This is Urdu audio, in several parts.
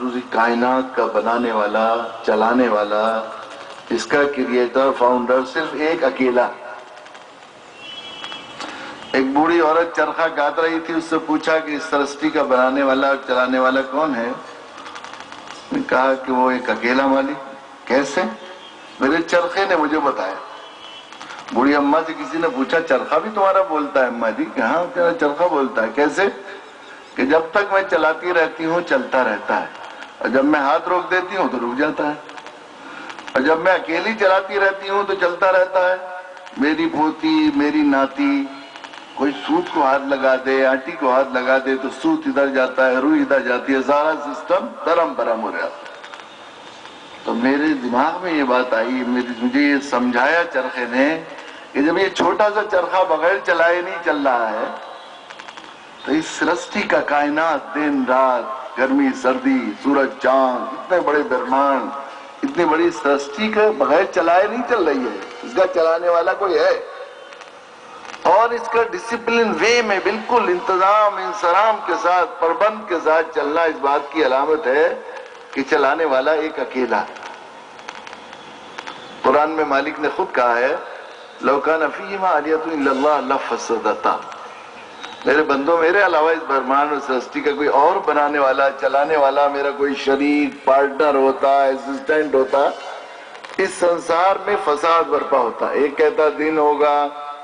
دوسری کائنات کا بنانے والا, چلانے والا, اس کا کریٹر, فاؤنڈر صرف ایک اکیلا. ایک بوڑھی عورت چرخہ کاٹ رہی تھی, اس سے پوچھا کہ اس سرشٹی کا بنانے والا اور چلانے والا کون ہے؟ نے کہا کہ وہ ایک اکیلا مالک. کیسے؟ میرے چرخے نے مجھے بتایا. بوڑھی اماں سے کسی نے پوچھا چرخہ بھی تمہارا بولتا ہے؟ اماں جی کہ ہاں تیرا چرخہ بولتا ہے. کیسے؟ کہ جب تک میں چلاتی رہتی ہوں چلتا رہتا ہے, اور جب میں ہاتھ روک دیتی ہوں تو رک جاتا ہے, اور جب میں اکیلی چلاتی رہتی ہوں تو چلتا رہتا ہے. میری پوتی, میری ناتی کوئی سوت کو ہاتھ لگا دے, آٹی کو ہاتھ لگا دے تو سوت ادھر جاتا ہے, روئی ادھر جاتی ہے, سارا سسٹم درم برم ہو جاتا ہے. تو میرے دماغ میں یہ بات آئی, مجھے یہ سمجھایا چرخے نے کہ جب یہ چھوٹا سا چرخہ بغیر چلائے نہیں چل رہا ہے, تو اس سرشٹی کا کائنات دن رات, گرمی سردی, سورج چاند, اتنے بڑے برہمانڈ, اتنی بڑی سرشٹی کے بغیر چلائے نہیں چل رہی ہے. اس کا چلانے والا کوئی ہے, اور اس کا ڈسپلن وے میں بالکل انتظام انصرام کے ساتھ, پربند کے ساتھ چلنا اس بات کی علامت ہے کہ چلانے والا ایک اکیلا. قرآن میں مالک نے خود کہا ہے لو کان فیہما آلیۃ الا اللہ لفسدتا. میرے بندوں, میرے علاوہ اس برہمان اور سرشٹی کا کوئی اور بنانے والا, چلانے والا, میرا کوئی شریک, پارٹنر ہوتا, اسسٹنٹ ہوتا, اس سنسار میں فساد برپا ہوتا. ایک کہتا دن ہوگا,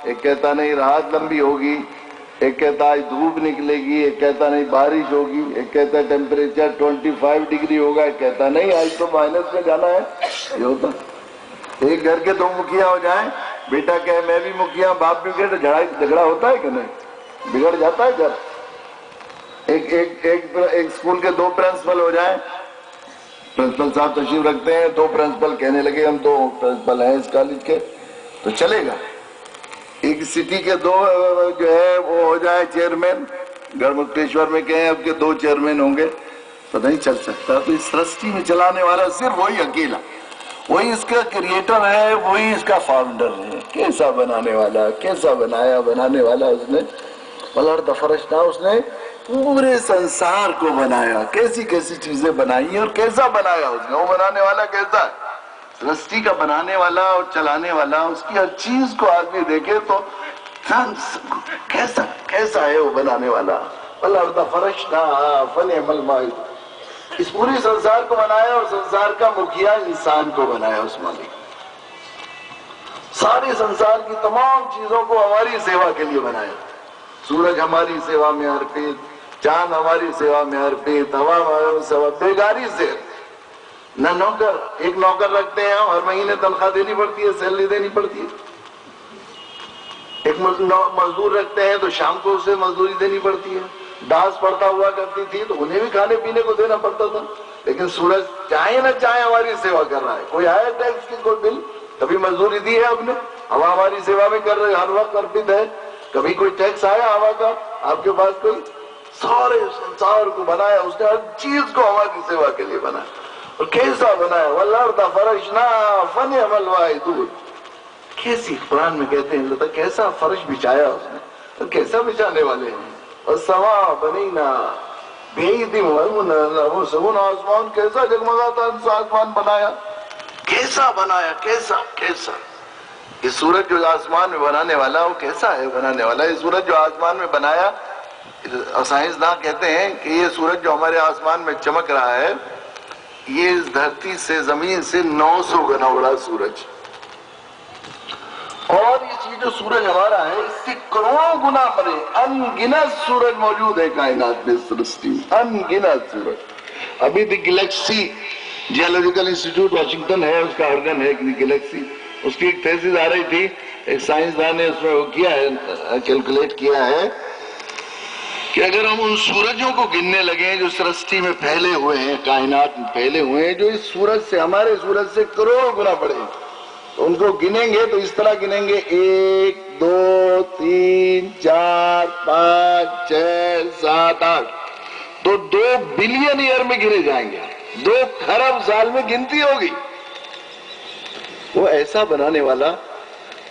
ایک کہتا نہیں رات لمبی ہوگی, ایک کہتا آج دھوپ نکلے گی, ایک کہتا نہیں بارش ہوگی, ایک کہتا ٹیمپریچر 25 ڈگری ہوگا, ایک کہتا نہیں آج تو مائنس میں جانا ہے. یہ ہوتا. ایک گھر کے دو مکھیا ہو جائیں, بیٹا کہے میں بھی مکھیا, باپ بھی کہے, تو جھگڑا ہوتا ہے کہ نہیں؟ بگڑ جاتا ہے گھر. ایک اسکول کے دو پرنسپل ہو جائیں, پرنسپل صاحب تشریف رکھتے ہیں, دو پرنسپل کہنے لگے ہم دو پرنسپل ہیں اس کالج کے, تو چلے گا. ایک سٹی کے دو جو ہے وہ ہو جائے چیئرمین, گڑھمکتیشور میں کہیں اب کے دو چیئرمین ہوں گے, تو نہیں چل سکتا. تو اس سرشٹی میں چلانے والا صرف وہی اکیلا, وہی اس کا کریٹر ہے, وہی اس کا فاؤنڈر ہے. کیسا بنانے والا, کیسا بنایا بنانے والا اس نے. والارض فرشنا, اس نے پورے سنسار کو بنایا, کیسی کیسی چیزیں بنائی اور کیسا بنایا اس نے. وہ بنانے والا کیسا ہے؟ سرشٹی کا بنانے والا اور چلانے والا, اس کی ہر چیز کو آدمی دیکھے تو کیسا ہے وہ بنانے والا. والارض فرشنا فنعم الماہدون. اس پوری سنسار کو بنایا اور سنسار کا مکھیا انسان کو بنایا اس مالک. سارے سنسار کی تمام چیزوں کو ہماری سیوا کے لیے بنایا. سورج ہماری سیوا میں ارپت, چاند ہماری سیوا میں ارپت, ہوا ہماری سیوا, بیگاری سے. نہ نوکر, ایک نوکر رکھتے ہیں ہر مہینے تنخواہ دینی پڑتی ہے, سیلری دینی پڑتی ہے. ایک مزدور رکھتے ہیں تو شام کو اسے مزدوری دینی پڑتی ہے. ڈانس پڑتا ہوا کرتی تھی تو انہیں بھی کھانے پینے کو دینا پڑتا تھا. لیکن سورج چاہے نہ چاہے ہماری سیوا کر رہا ہے. کوئی آیا ٹیکس کی کوئی بل, کبھی مزدوری دی ہے آپ نے؟ ہوا ہماری سیوا میں کر رہے, ہر وقت ارپت ہے. کبھی کوئی ٹیکس آیا ہوا کا آپ کے پاس کوئی؟ سارے سنسار کو بنایا اس نے, ہر چیز کو ہماری سیوا کے لیے بنایا. اور کیسا بنایا؟ والارض فرشنا فنعم الماہدون. کیسی, قرآن میں کہتے ہیں اللہ تعالیٰ کیسا فرش بچھایا اس نے, اور کیسا بچھانے والے ہیں. والسماء بنینا بأید ومنسون. آسمان کیسا جگمگاتا آسمان بنایا, کیسا بنایا, کیسا کیسا. یہ سورج جو آسمان میں بنانے والا وہ کیسا ہے بنانے والا. یہ سورج جو آسمان میں بنایا, سائنسداں کہتے ہیں کہ یہ سورج جو ہمارے آسمان میں چمک رہا ہے, یہ اس دھرتی سے, زمین سے 900 گنا بڑا سورج. اور یہ جو سورج ہمارا ہے اس سے کروڑوں گنا بڑے, ان گنت سورج موجود ہے کائنات میں, سرشٹی میں ان گنت سورج. ابھی دی گلیکسی, جیولوجیکل انسٹیٹیوٹ واشنگٹن ہے, اس کا آرگن ہے گلیکسی. اس کی ایک تھیسس آ رہی تھی, ایک سائنسدان نے اس میں وہ کیا ہے, کیلکولیٹ کیا ہے کہ اگر ہم ان سورجوں کو گننے لگیں جو سرشٹی میں پھیلے ہوئے ہیں, کائنات میں پھیلے ہوئے ہیں, جو اس سورج سے, ہمارے سورج سے کروڑ گنا بڑے ہیں, تو ان کو گنیں گے تو اس طرح گنیں گے 1 2 3 4 5 6 7 8, تو 2 بلین ایئر میں گنے جائیں گے, 2 کھرب سال میں گنتی ہوگی. وہ ایسا بنانے والا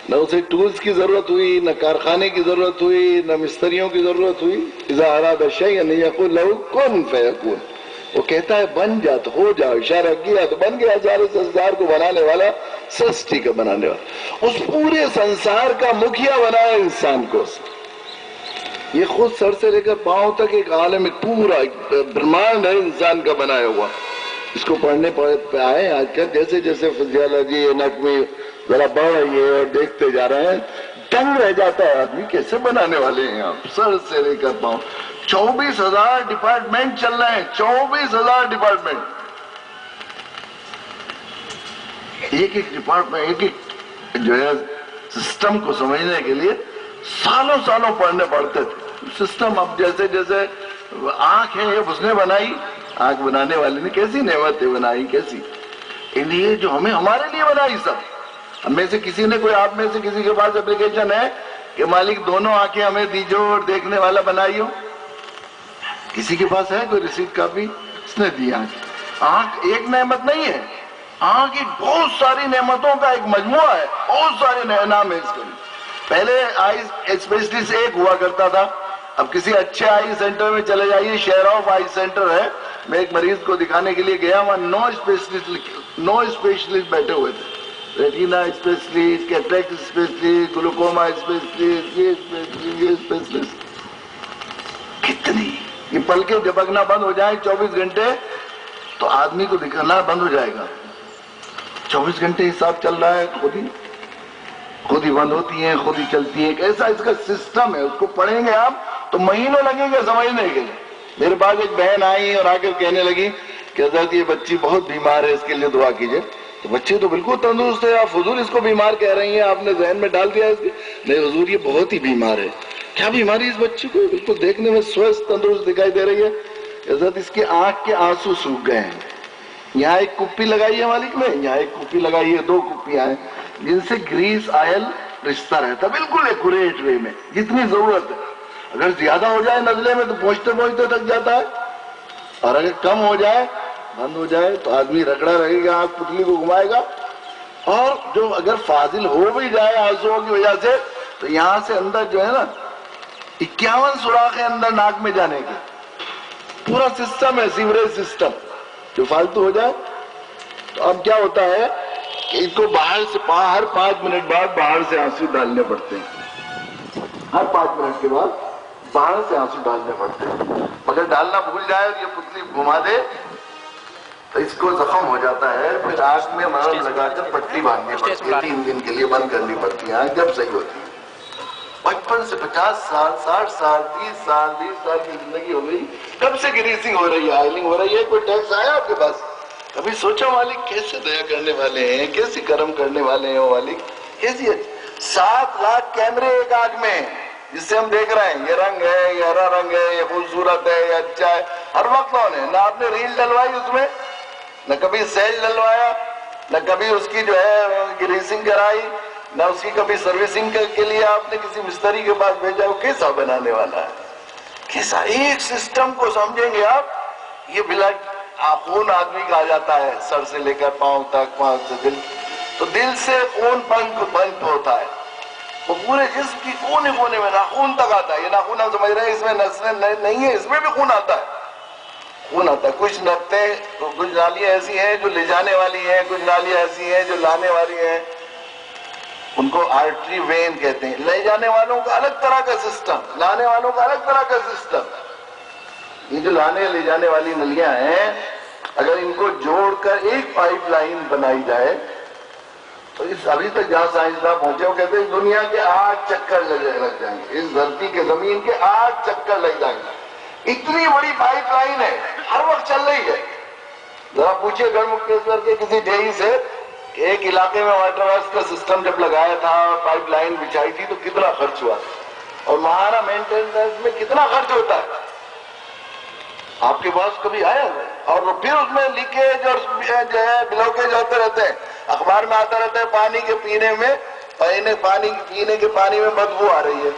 نہ اسے ٹولز کی ضرورت ہوئی، نہ کارخانے کی ضرورت ہوئی، نہ مستریوں کی ضرورت ہوئی. اذا اراد شیئا یقول له کن فیکون. وہ کہتا ہے بن جا تو ہو جا، اشارہ کیا تو بن گیا. سارے سنسار کو بنانے والا، سرشٹی کا بنانے والا، اس پورے سنسار کا مکھیا بنایا انسان کو. یہ خود سر سے لے کر پاؤں تک ایک عالم، ایک پورا برہمانڈ ہے انسان کا بنایا ہوا. اس کو پڑھنے پہ آئے آج کل جیسے جیسے فزیالوجی اناٹمی ذرا بڑھ رہی ہے اور دیکھتے جا رہے ہیں، دنگ رہ جاتا ہے آدمی. کیسے بنانے والے ہیں آپ؟ سر سے لے کر پاؤں. 24,000 ڈپارٹمنٹ چل رہے ہیں، 24,000 ڈپارٹمنٹ. ایک ایک ڈپارٹمنٹ، ایک ایک جو ہے سسٹم کو سمجھنے کے لیے سالوں سالوں پڑھنے پڑتے تھے. سسٹم اب جیسے جیسے آنکھ ہے یہ اس نے بنائی، آنکھ بنانے والے نے کیسی نعمتیں بنائی، کیسی یہ جو ہمیں ہمارے لیے بنائی. سب ہم میں سے کسی نے، کوئی آپ میں سے کسی کے پاس اپلیکیشن ہے کہ مالک دونوں آنکھیں ہمیں دیجو اور دیکھنے والا بنائی ہو؟ کسی کے پاس ہے کوئی رسید کاپی؟ اس نے دی. آنکھ ایک نعمت نہیں ہے، آنکھ ایک بہت ساری نعمتوں کا ایک مجموعہ ہے، بہت سارے نام ہے اس کے. پہلے آئی اسپیشلسٹ ایک ہوا کرتا تھا. اب کسی اچھے آئی سینٹر میں چلے جائیے، شیئر آف آئی سینٹر ہے. میں ایک مریض کو دکھانے کے لیے گیا، وہاں 9 اسپیشلسٹ بیٹھے ہوئے تھے. Retina specialist, cataract specialist, glaucoma specialist, یہ اسپیشلسٹ، یہ اسپیشلسٹ. کتنی یہ پلکیں جھپکنا بند ہو جائیں 24 گھنٹے تو آدمی کو دکھنا بند ہو جائے گا. 24 گھنٹے حساب چل رہا ہے، خود ہی بند ہوتی ہیں، خود ہی چلتی ہیں. ایسا اس کا سسٹم ہے. اس کو پڑھیں گے آپ تو مہینوں لگیں گے سمجھنے کے لیے. میرے پاس ایک بہن آئی اور آ کر کہنے لگی کہ حضرت یہ بچی بہت بیمار ہے، اس کے لیے دعا کیجیے. تو بچی تو بالکل تندرست ہے، آپ حضور اس کو بیمار کہہ رہی ہیں، آپ نے ذہن میں ڈال دیا اس کے. نہیں حضور یہ بہت ہی بیمار ہے. کیا بیماری اس بچی کو؟ بالکل دیکھنے میں سوستھ تندرست دکھائی دے رہی ہے. حضرت اس کے آنکھ کے آنسو سوکھ گئے ہیں. یہاں ایک کپی لگائی ہے مالک نے، یہاں ایک کپی لگائی ہے، 2 کپیاں ہیں جن سے گریس آئل رشتہ رہتا، بالکل ایکوریٹ وے میں جتنی ضرورت ہے. اگر زیادہ ہو جائے نزلے میں تو پہنچتے پہنچتے تک جاتا ہے، اور اگر کم ہو جائے، بند ہو جائے تو آدمی رگڑا رہے گا، آنکھ پتلی کو گھمائے گا. اور جو اگر فاضل ہو بھی جائے آنسوؤں کی وجہ سے تو یہاں سے اندر جو ہے نا 51 سوراخ ہے اندر ناک میں جانے کے. پورا سسٹم ہے، سیوریج سسٹم. جو فالتو ہو جائے تو اب کیا ہوتا ہے کہ اس کو باہر سے ہر 5 منٹ بعد باہر سے آنسو ڈالنے پڑتے ہیں. ہر 5 منٹ کے بعد باہر سے آنسو ڈالنے پڑتے ہیں. اگر ڈالنا بھول جائے اور یہ پتلی گھما دے تو اس کو زخم ہو جاتا ہے. پھر آنکھ میں مرہم لگا کر پٹی باندھنی پڑتی ہے، 3 دن کے لیے بند کرنی پڑتی ہے آنکھ جب صحیح ہوتی ہے. 55 سے 50 سال، 60 سال، 30 سال، 20 سال کی زندگی ہو گئی، کب سے گریسنگ ہو رہی ہے، آئلنگ ہو رہی ہے. کوئی ٹیکس آیا آپ کے پاس؟ کبھی سوچا مالک کیسے دیا کرنے والے ہیں، کیسی کرم کرنے والے ہیں وہ مالک، کیسی 7 لاکھ کیمرے ایک آنکھ میں جس سے ہم دیکھ رہے ہیں. یہ رنگ ہے، یہ ہرا رنگ ہے، یہ خوبصورت ہے، یہ اچھا ہے. ہر وقت کون ہے؟ نہ آپ نے ریل ڈلوائی اس میں، نہ کبھی سیل ڈلوایا، نہ کبھی اس کی جو ہے گریسنگ کرائی، نہ اس کی کبھی سروسنگ کے لیے آپ نے کسی مستری کے پاس بھیجا. وہ کیسا بنانے والا ہے، کیسا. ایک سسٹم کو سمجھیں گے آپ. یہ بلڈ خون آدمی کا آ جاتا ہے سر سے لے کر پاؤں تک، پاؤں سے دل، تو دل سے خون پمپ ہوتا ہے. وہ پورے جسم کی کونے کونے میں ناخون تک آتا ہے. یہ ناخون ہم سمجھ رہے ہیں اس میں نسیں نہیں ہے، اس میں بھی خون آتا ہے. خون آتا ہے. کچھ نقطے، کچھ نالیاں ایسی ہیں جو لے جانے والی ہیں، کچھ نالیاں ایسی ہیں جو لانے والی ہیں. ان کو آرٹری وین کہتے ہیں. لے جانے والوں کا الگ طرح کا سسٹم، لانے والوں کا الگ طرح کا سسٹم. یہ جو لانے لے جانے والی نلیاں ہیں، اگر ان کو جوڑ کر ایک پائپ لائن بنائی جائے تو اس ابھی تک جہاں سائنسداں پہنچے وہ کہتے ہیں دنیا کے 8 چکر لگ جائیں گے، اس دھرتی کے زمین کے 8 چکر لگ جائیں گے. اتنی بڑی پائپ لائن ہے، ہر وقت چل رہی ہے. ذرا پوچھئے گڑھ مکتیشور کے کسی ڈیئی سے کہ ایک علاقے میں واٹر ورکس کا سسٹم جب لگایا تھا اور پائپ لائن بچھائی تھی تو کتنا خرچ ہوا اور مہارا مینٹیننس میں کتنا خرچ ہوتا ہے. آپ کے پاس کبھی آیا ہے؟ اور پھر اس میں لیکیج اور جو ہے بلوکیج ہوتے رہتے ہیں. اخبار میں آتا رہتا ہے پانی کے پینے میں، پینے کے پانی میں بدبو آ رہی ہے.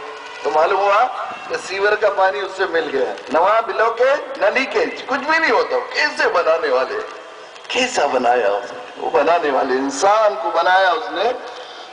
تو معلوم ہوا کہ سیور کا پانی اس سے مل گیا. نہ وہاں بلوکیج نہ لیکیج، کچھ بھی نہیں ہوتا. کیسے بنانے والے، کیسا بنایا اس نے؟ وہ بنانے والے انسان کو بنایا اس نے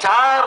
4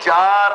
4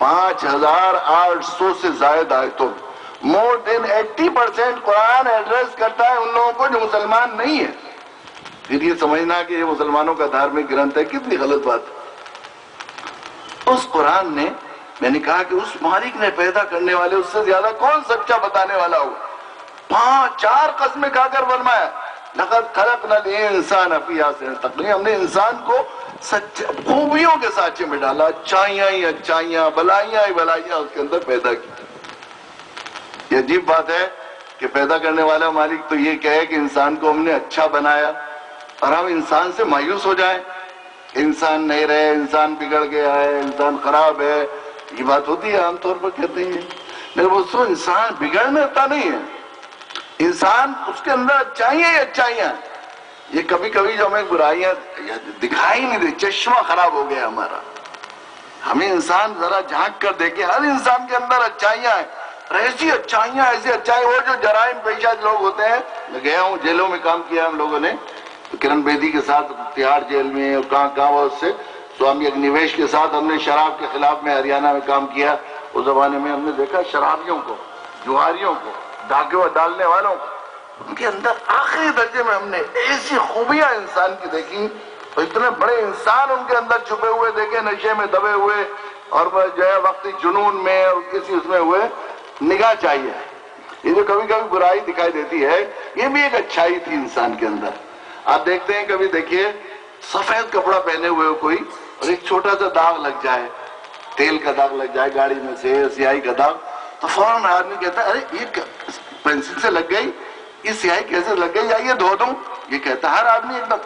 5800 سے زائد آیتوں میں مور دین 80% قرآن ایڈریس کرتا ہے ان لوگوں کو جو مسلمان نہیں ہے. پھر یہ سمجھنا کہ یہ مسلمانوں کا دھارمک گرنتھ ہے، کتنی غلط بات ہے. اس قرآن نے، میں نے کہا کہ اس مالک نے پیدا کرنے والے اس سے زیادہ کون سچا بتانے والا ہوگا. 4 قسمیں کھا کر فرمایا لقد خلقنا الانسان فی احسن تقویم. ہم نے انسان کو خوبیوں کے سانچے میں ڈالا، اچھائیاں ہی اچھائیاں، بلائیاں ہی بلائیاں اس کے اندر پیدا کی. یہ عجیب بات ہے کہ پیدا کرنے والا مالک تو یہ کہے کہ انسان کو ہم نے اچھا بنایا اور ہم انسان سے مایوس ہو جائیں. انسان نہیں رہے، انسان بگڑ گیا ہے، انسان خراب ہے. یہ بات ہوتی ہے، عام طور پر کہتے ہیں. میرے دوستو، انسان بگڑنے ہوتا نہیں ہے، انسان اس کے اندر اچھائیاں ہی اچھائیاں. یہ کبھی کبھی جو ہمیں برائیاں دکھائی نہیں دے، چشمہ خراب ہو گیا ہمارا. ہمیں انسان ذرا جھانک کر دیکھے، ہر انسان کے اندر اچھائیاں ہیں، ایسی اچھائیاں ایسی اچھائی. وہ جو جرائم پیشہ لوگ ہوتے ہیں، میں گیا ہوں جیلوں میں کام کیا ہم لوگوں نے، کرن بیدی کے ساتھ تہاڑ جیل میں اور کہاں اس سے سوامی اگنیویش کے ساتھ ہم نے شراب کے خلاف میں ہریانہ میں کام کیا. اس زمانے میں ہم نے دیکھا شرابیوں کو، جوہریوں کو، ڈاکے ڈالنے والوں کو، ان کے اندر آخری درجے میں ہم نے ایسی خوبیاں انسان کی دیکھی. تو اتنے بڑے انسان ان کے اندر چھپے ہوئے دیکھے، نشے میں دبے ہوئے اور جو ہے وقتی جنون میں اور کسی اس میں ہوئے. نگاہ چاہیے. یہ جو کبھی کبھی برائی دکھائی دیتی ہے، یہ بھی ایک اچھائی تھی انسان کے اندر. آپ دیکھتے ہیں کبھی دیکھیے سفید کپڑا پہنے ہوئے ہو کوئی اور ایک چھوٹا سا داغ لگ جائے، تیل کا داغ لگ جائے گاڑی میں سے، سیاہی کا داغ، تو فوراً آدمی کہتا ہے ارے یہ پینسل سے لگ گئی، یہ سیاہی کیسے لگ گئی، یا یہ دھو دوں. یہ کہتا ہے ہر آدمی ایک دم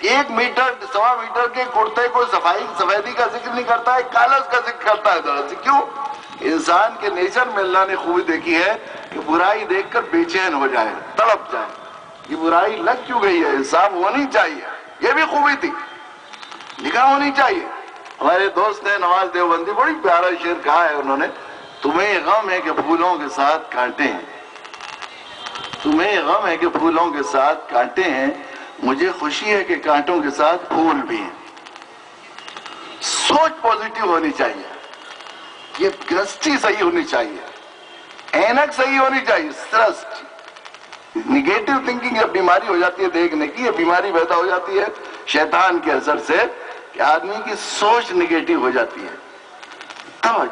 1 میٹر 1.25 میٹر کے کرتے کو سفیدی کا ذکر نہیں کرتا ہے، کالس کا ذکر کرتا ہے. ذرا سے کیوں؟ انسان کے نیچر میں اللہ نے خوبی دیکھی ہے کہ برائی دیکھ کر بے چین ہو جائے، تڑپ جائے. یہ برائی لگ کیوں گئی ہے؟ انصاف ہونی چاہیے. یہ بھی خوبی تھی، نگاہ ہونی چاہیے. ہمارے دوست ہیں نواز دیوبندی، بڑی پیارا شعر کہا ہے انہوں نے، تمہیں غم ہے کہ پھولوں کے ساتھ کانٹے ہیں، تمہیں غم ہے کہ پھولوں کے ساتھ کانٹے ہیں، مجھے خوشی ہے کہ کانٹوں کے ساتھ پھول بھی ہیں. سوچ پازیٹیو ہونی چاہیے، یہ گرستی صحیح ہونی چاہیے، اینک صحیح ہونی چاہیے. سرسٹ نگیٹو تھنکنگ جب بیماری ہو جاتی ہے دیکھنے کی، یہ بیماری پیدا ہو جاتی ہے شیطان کے اثر سے کہ آدمی کی سوچ نگیٹو ہو جاتی ہے.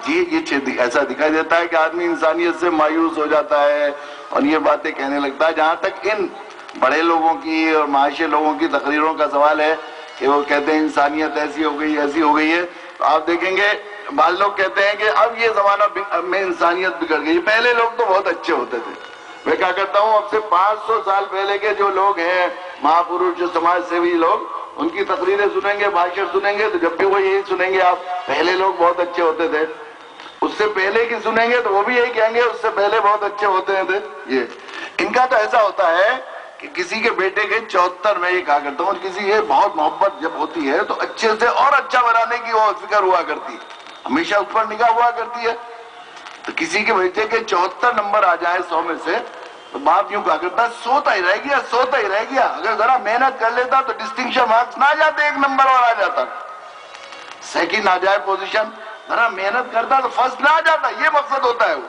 یہ ایسا دکھائی دیتا ہے کہ آدمی انسانیت سے مایوس ہو جاتا ہے اور یہ باتیں کہنے لگتا ہے. جہاں تک ان بڑے لوگوں کی اور معاشی لوگوں کی تقریروں کا سوال ہے کہ وہ کہتے ہیں انسانیت ایسی ہو گئی ایسی ہو گئی ہے، تو آپ دیکھیں گے بعض لوگ کہتے ہیں کہ اب یہ زمانہ میں انسانیت بگڑ گئی. پہلے لوگ تو بہت اچھے ہوتے تھے. میں کیا کرتا ہوں، اب سے 500 سال پہلے کے جو لوگ ہیں مہاپروش، جو سماج سیوی لوگ، ان کی تقریریں سنیں گے، بھاشن سنیں گے، تو جب بھی وہ یہی سنیں گے آپ پہلے لوگ بہت اچھے ہوتے تھے. اس سے پہلے کی سنیں گے تو وہ بھی یہی کہیں گے اس سے پہلے بہت اچھے ہوتے تھے. یہ ان کا تو ایسا ہوتا ہے کہ کسی کے بیٹے کے 74 میں یہ کہا کرتا ہوں، کسی یہ بہت محبت جب ہوتی ہے تو اچھے سے اور اچھا بنانے کی وہ فکر ہوا کرتی ہے، ہمیشہ اس پر نگاہ ہوا کرتی ہے. تو کسی کے بیٹے کے 74 نمبر آ جائے 100 میں سے تو باپ یوں کہا کرتا سوتا ہی رہ گیا، سوتا ہی رہ گیا. اگر ذرا محنت کر لیتا تو ڈسٹنکشن مارکس نہ جاتے، 1 نمبر اور آ جاتا، سیکنڈ آ جائے پوزیشن، ذرا محنت کرتا تو فرسٹ نہ آ جاتا. یہ مقصد ہوتا ہے. وہ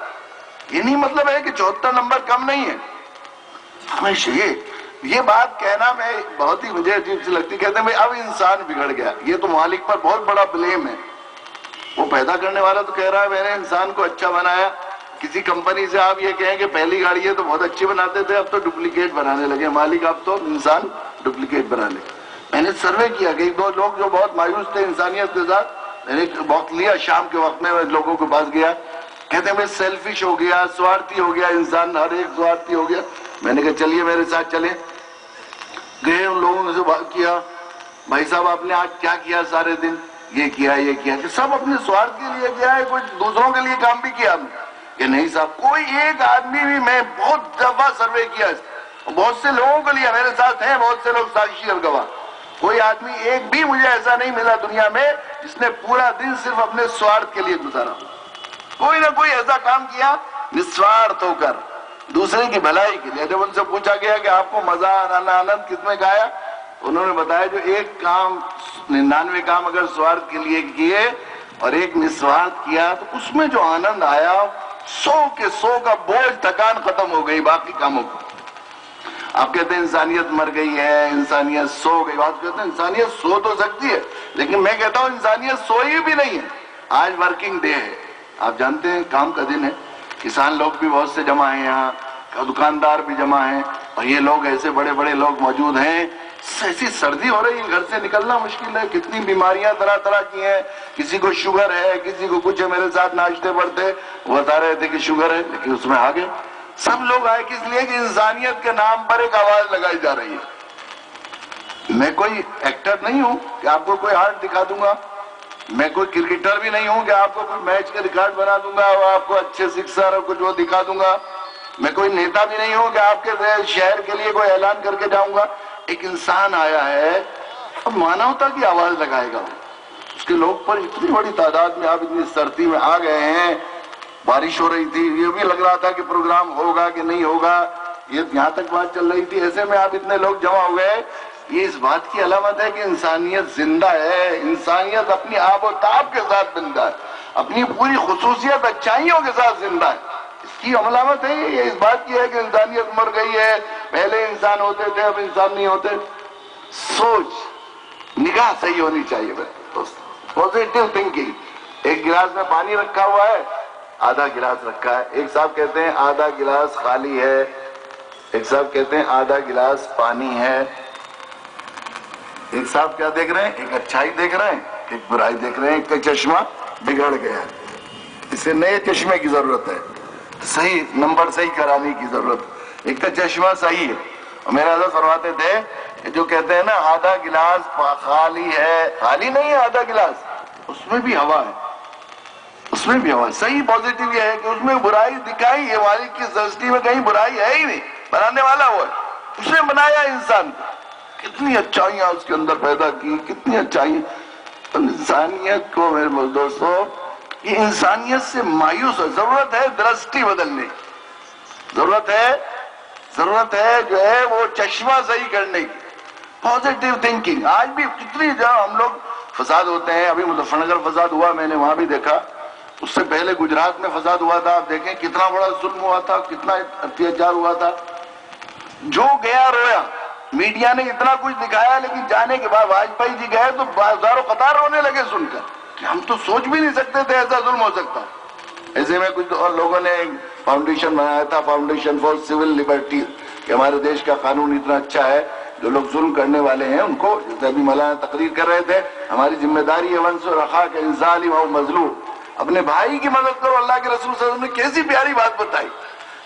یہ نہیں مطلب ہے کہ 74 نمبر کم نہیں ہے. ہمیشہ یہ بات کہنا میں بہت ہی مجھے عجیب سی لگتی. کہتے ہیں اب انسان بگڑ گیا. یہ تو مالک پر بہت بڑا بلیم ہے. وہ پیدا کرنے والا تو کہہ رہا ہے میں نے انسان کو اچھا بنایا. کسی کمپنی سے آپ یہ کہیں کہ پہلی گاڑی ہے تو بہت اچھی بناتے تھے، اب تو ڈپلیکیٹ بنانے لگے مالک، اب تو انسان ڈپلیکیٹ بنا لے. میں نے سروے کیا کہ 1-2 لوگ جو بہت مایوس تھے انسانیت کے ساتھ، میں نے وقت لیا شام کے وقت میں لوگوں کے پاس گیا. کہتے ہیں میں سیلفش ہو گیا، سوارتھی ہو گیا انسان، ہر ایک سوارتھی ہو گیا. میں نے کہا چلیے میرے ساتھ چلیں. گئے ان لوگوں سے بات کیا، بھائی صاحب آپ نے آج کیا کیا سارے دن؟ یہ کیا یہ کیا، کہ سب اپنے سوارتھ کے لیے کیا ہے، کچھ دوسروں کے لیے کام بھی کیا ہم نے. کہ نہیں صاحب کوئی ایک آدمی بھی، میں بہت دفعہ سروے کیا، بہت سے لوگوں کے لیے میرے ساتھ ہیں بہت سے لوگ ساکشی اور گواہ، کوئی آدمی ایک بھی مجھے ایسا نہیں ملا دنیا میں جس نے پورا دن صرف اپنے سوارتھ کے لیے گزارا. کوئی نہ کوئی ایسا کام کیا نسوارتھ ہو کر دوسرے کی بھلائی کے لیے. جب ان سے پوچھا گیا کہ آپ کو مزہ آنند کس میں گایا، انہوں نے بتایا جو ایک کام 99 کام اگر سوارتھ کے لیے کیے اور ایک نسوارت کیا تو اس میں جو آنند آیا 100 کے 100 کا بوجھ تھکان ختم ہو گئی باقی کاموں کو. آپ کہتے ہیں انسانیت مر گئی ہے، انسانیت سو گئی. بات کہتے ہیں انسانیت سو تو سکتی ہے، لیکن میں کہتا ہوں انسانیت سوئی بھی نہیں ہے. آج ورکنگ ڈے ہے، آپ جانتے ہیں کام کا دن ہے. کسان لوگ بھی بہت سے جمع ہیں یہاں، دکاندار بھی جمع ہیں، اور یہ لوگ ایسے بڑے بڑے لوگ موجود ہیں. ایسی سردی ہو رہی ہے، گھر سے نکلنا مشکل ہے. کتنی بیماریاں طرح طرح کی ہیں. کسی کو شوگر ہے، کسی کو کچھ ہے. میرے ساتھ ناشتے پڑتے وہ بتا رہے تھے کہ شوگر ہے، لیکن اس میں آ گئے. سب لوگ آئے کس لیے کہ انسانیت کے نام پر ایک آواز لگائی جا رہی ہے. میں کوئی ایکٹر نہیں ہوں کہ آپ کو کوئی آرٹ دکھا دوں گا. میں کوئی کرکٹر بھی نہیں ہوں کہ آپ کو کوئی میچ کے ریکارڈ بنا دوں گا اور آپ کو اچھے سکسر اور کچھ وہ دکھا دوں گا. میں کوئی نیتا بھی نہیں ہوں کہ آپ کے شہر کے لیے کوئی اعلان کر کے جاؤں گا. ایک انسان آیا ہے، اب مانوتا کی آواز لگائے گا. اس کے لوگ پر اتنی بڑی تعداد میں آپ اتنی سردی میں آ گئے ہیں. بارش ہو رہی تھی، یہ بھی لگ رہا تھا کہ پروگرام ہوگا کہ نہیں ہوگا. یہ یہاں تک بات چل رہی تھی، ایسے میں آپ اتنے لوگ جمع ہو گئے. یہ اس بات کی علامت ہے کہ انسانیت زندہ ہے. انسانیت اپنی آب و تاب کے ساتھ زندہ ہے، اپنی پوری خصوصیت اچھائیوں کے ساتھ زندہ ہے. اس کی علامت ہے یہ اس بات کی ہے کہ انسانیت مر گئی ہے. پہلے انسان ہوتے تھے، اب انسان نہیں ہوتے. سوچ نگاہ صحیح ہونی چاہیے دوست. Positive thinking. ایک گلاس میں پانی رکھا ہوا ہے، آدھا گلاس رکھا ہے. ایک صاحب کہتے ہیں آدھا گلاس خالی ہے، ایک صاحب کہتے ہیں آدھا گلاس پانی ہے. ایک صاحب کیا دیکھ رہے ہیں؟ ایک اچھائی دیکھ رہے ہیں، ایک برائی دیکھ رہے ہیں. ایک کا چشمہ بگڑ گیا ہے، اسے نئے چشمے کی ضرورت ہے، صحیح نمبر صحیح کرانے کی ضرورت. ایک کا چشمہ صحیح ہے. اور میرے حضرت فرماتے تھے کہ جو کہتے ہیں نا آدھا گلاس خالی ہے، خالی نہیں ہے آدھا گلاس، اس میں بھی ہوا ہے، اس میں بھی ہوا. صحیح پازیٹیو یہ ہے کہ اس میں برائی دکھائی ہے. مالک کی سرشٹی میں کہیں برائی ہے ہی نہیں، بنانے والا وہ ہے. اس نے بنایا انسان کو، کتنی اچھائیاں اس کے اندر پیدا کی، کتنی اچھائیاں. انسانیت کو میرے دوستو، یہ انسانیت سے مایوس ہے. ضرورت ہے درستی بدلنے، ضرورت ہے جو ہے وہ چشمہ صحیح کرنے کی. Positive thinking. آج بھی کتنی جگہ ہم لوگ فساد ہوتے ہیں. ابھی مظفر نگر فساد ہوا، میں نے وہاں بھی دیکھا. اس سے پہلے گجرات میں فساد ہوا تھا. آپ دیکھیں کتنا بڑا ظلم ہوا تھا، کتنا اتیاچار ہوا تھا. جو گیا رویا. میڈیا نے اتنا کچھ دکھایا، لیکن جانے کے بعد واجپئی جی گئے تو ہزاروں قطار رونے لگے سن کر کہ ہم تو سوچ بھی نہیں سکتے تھے ایسا ظلم ہو سکتا. ایسے میں کچھ اور لوگوں نے ایک فاؤنڈیشن بنایا تھا، فاؤنڈیشن فار سول لبرٹی، کہ ہمارے دیش کا قانون اتنا اچھا ہے، جو لوگ ظلم کرنے والے ہیں ان کو، جیسے ابھی مولانا تقریر کر رہے تھے، ہماری ذمہ داری ہے وانصر اخاک ان ظالم او مظلوم. اپنے بھائی کی مدد کرو. اللہ کے رسول صلی اللہ علیہ وسلم نے کیسی پیاری بات بتائی.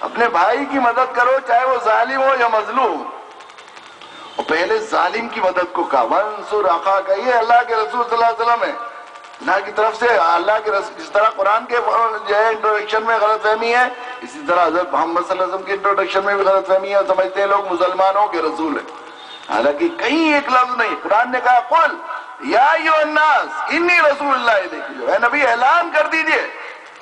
اپنے بھائی کی مدد کرو چاہے وہ ظالم ہو یا مظلوم. اور پہلے ظالم کی مدد کو کہا وانصر اخاک. یہ اللہ کے رسول صلی اللہ علیہ وسلم ہے، اللہ کی طرف سے. اللہ کے رسول جس طرح قرآن کے جو ہے انٹروڈکشن میں غلط فہمی ہے، اسی طرح حضرت محمد صلی اللہ علیہ وسلم کے انٹروڈکشن میں بھی غلط فہمی ہے. سمجھتے ہیں لوگ مسلمانوں کے رسول ہیں، حالانکہ کہیں ایک لفظ نہیں. قرآن نے کہا قل یا ایھا الناس انی رسول اللہ الیکم. اے نبی اعلان کر دیجئے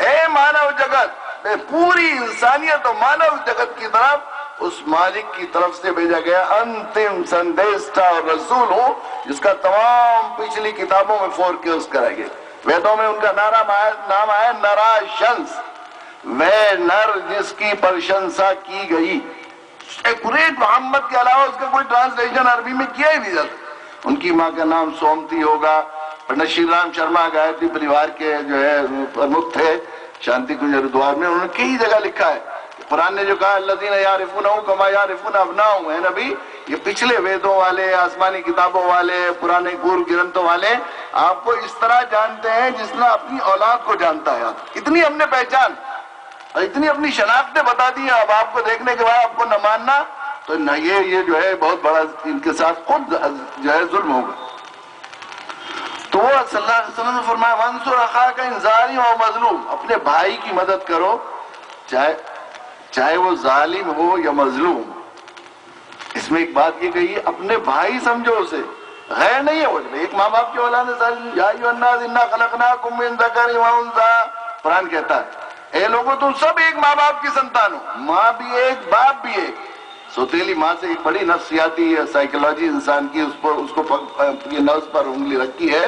اے مانو جگت، میں پوری انسانیت اور مانو جگت کی طرف اس مالک کی طرف سے بھیجا گیا انتم سندیشتہ اور رسول ہوں، جس کا تمام پچھلی کتابوں میں فورکیوس کرا گیا. ویدوں میں ان کا نام آیا نراشنس، وہ نر جس کی پرشنسا کی گئی. پورے محمد کے علاوہ اس کا کوئی ٹرانسلیشن عربی میں کیا ہی نہیں جاتا. ان کی ماں کا نام سومتی ہوگا. پنڈت شری رام شرما گایتری پریوار کے جو ہے پرمکھ تھے شانتی کنج ہریدوار میں. انہوں نے کئی جگہ لکھا ہے، قرآن نے جو کہا الذین یعرفونہ کما یعرفون ابناءہم، اے نبی یہ پچھلے ویدوں والے، آسمانی کتابوں والے، پرانے پورو گرنتھوں والے آپ کو اس طرح جانتے ہیں جس طرح اپنی اولاد کو جانتا ہے. اتنی ہم نے پہچان اور اتنی اپنی شناختیں بتا دی ہیں. اب آپ کو دیکھنے کے بعد آپ کو نہ ماننا تو نہ یہ جو ہے بہت بڑا ان کے ساتھ خود جو ہے ظلم ہوگا. تو وہ صلی اللہ علیہ وسلم نے فرمایا وانصر اخاک ان ظالم و مظلوم، اپنے بھائی کی مدد کرو چاہے وہ ظالم ہو یا مظلوم. اس میں ایک بات یہ کہی، اپنے بھائی سمجھو اسے، غیر نہیں ہے. وہ ایک ماں باپ کی اولاد ہے. یا ایھا الناس انا خلقناکم من ذکر و انثی، قرآن کہتا ہے اے لوگوں تم سب ایک ماں باپ کی سنتان ہو. ماں بھی ایک، باپ بھی ایک. سوتیلی ماں سے ایک بڑی نفسیاتی سائیکولوجی انسان کی اس کو یہ نفس پر انگلی رکھی ہے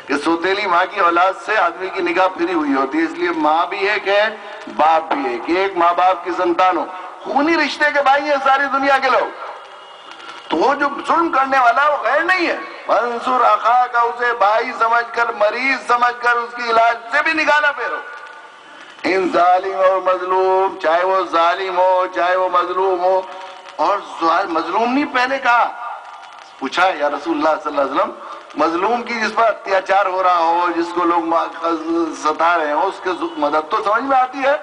کہ سوتیلی ماں کی اولاد سے آدمی کی نگاہ پھری ہوئی ہوتی ہے، اس لیے ماں بھی ایک ہے، باپ بھی ایک ماں باپ کی سنتان ہو، خونی رشتے کے بھائی ہیں ساری دنیا کے لوگ. تو وہ جو ظلم کرنے والا وہ غیر نہیں ہے. منصور آقا کا اسے بھائی سمجھ کر، مریض سمجھ کر اس کی علاج سے بھی نکالا پھیرو. ان ظالم اور مظلوم، چاہے وہ ظالم ہو چاہے وہ مظلوم ہو. اور مظلوم نہیں پہلے کہا، پوچھا یا رسول اللہ صلی اللہ علیہ وسلم، مظلوم کی جس پر اتیاچار ہو رہا ہو، جس کو لوگ ستا رہے ہوں، اس کے مدد تو سمجھ میں آتی ہے،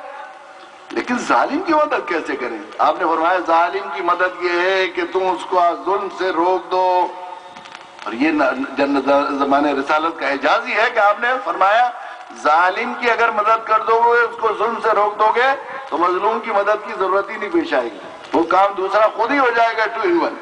لیکن ظالم کی مدد کیسے کریں؟ آپ نے فرمایا ظالم کی مدد یہ ہے کہ تم اس کو ظلم سے روک دو. اور یہ زمانے رسالت کا اعجاز ہی ہے کہ آپ نے فرمایا ظالم کی اگر مدد کر دو گے، اس کو ظلم سے روک دو گے، تو مظلوم کی مدد کی ضرورت ہی نہیں پیش آئے گی، وہ کام دوسرا خود ہی ہو جائے گا 2 in 1.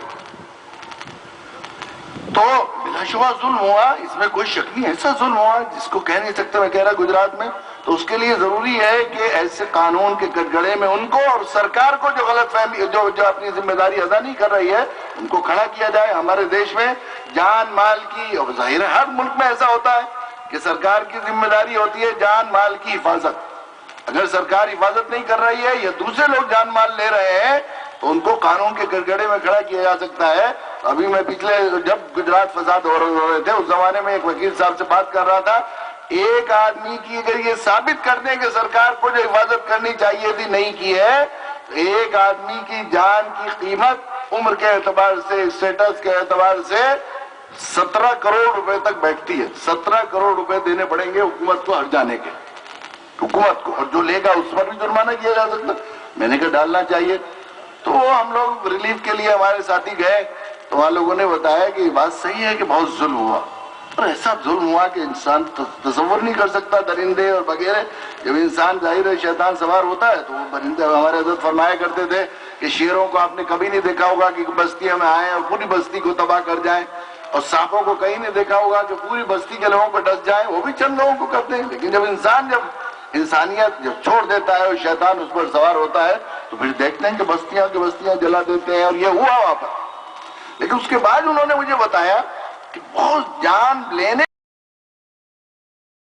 تو بلا شبہ ظلم ہوا، اس میں کوئی شک نہیں، ایسا ظلم ہوا جس کو کہہ نہیں سکتے. میں کہہ رہا گجرات میں، تو اس کے لیے ضروری ہے کہ ایسے قانون کے کٹگڑے میں ان کو اور سرکار کو جو غلط فہمی جو اپنی ذمہ داری ادا نہیں کر رہی ہے ان کو کھڑا کیا جائے. ہمارے دیش میں جان مال کی، اور ظاہر ہے ہر ملک میں ایسا ہوتا ہے کہ سرکار کی ذمہ داری ہوتی ہے جان مال کی حفاظت. اگر سرکار حفاظت نہیں کر رہی ہے یا دوسرے لوگ جان مال لے رہے ہیں تو ان کو قانون کے کٹگڑے میں کھڑا کیا جا سکتا ہے. ابھی میں پچھلے جب گجرات فساد ہو رہے تھے اس زمانے میں ایک وکیل صاحب سے بات کر رہا تھا، ایک آدمی کی اگر یہ ثابت کر دیں کہ سرکار کو جو حفاظت کرنی چاہیے تھی نہیں کی ہے، ایک آدمی کی جان کی قیمت عمر کے اعتبار سے، اسٹیٹس کے اعتبار سے 17 کروڑ روپے تک بیٹھتی ہے. 17 کروڑ روپے دینے پڑیں گے حکومت کو ہٹ جانے کے، حکومت کو، اور جو لے گا اس پر بھی جرمانہ کیا جا سکتا. میں نے کہا ڈالنا چاہیے. تو ہم لوگ ریلیف کے لیے ہمارے ساتھی گئے تو وہاں لوگوں نے بتایا کہ یہ بات صحیح ہے کہ بہت ظلم ہوا، اور ایسا ظلم ہوا کہ انسان تصور نہیں کر سکتا. درندے اور وغیرہ، جب انسان ظاہر ہے شیطان سوار ہوتا ہے تو وہ درندے، ہمارے حضرت فرمایا کرتے تھے کہ شیروں کو آپ نے کبھی نہیں دیکھا ہوگا کہ بستیوں میں آئیں اور پوری بستی کو تباہ کر جائیں، اور سانپوں کو کہیں نہیں دیکھا ہوگا کہ پوری بستی کے لوگوں پہ ڈس جائیں، وہ بھی چند لوگوں کو کرتے ہیں. لیکن جب انسانیت جب چھوڑ دیتا ہے اور شیطان اس پر سوار ہوتا ہے تو پھر دیکھتے ہیں کہ بستیاں کی بستیاں جلا دیتے ہیں. اور یہ ہوا وہاں پر. لیکن اس کے بعد انہوں نے مجھے بتایا کہ بہت جان لینے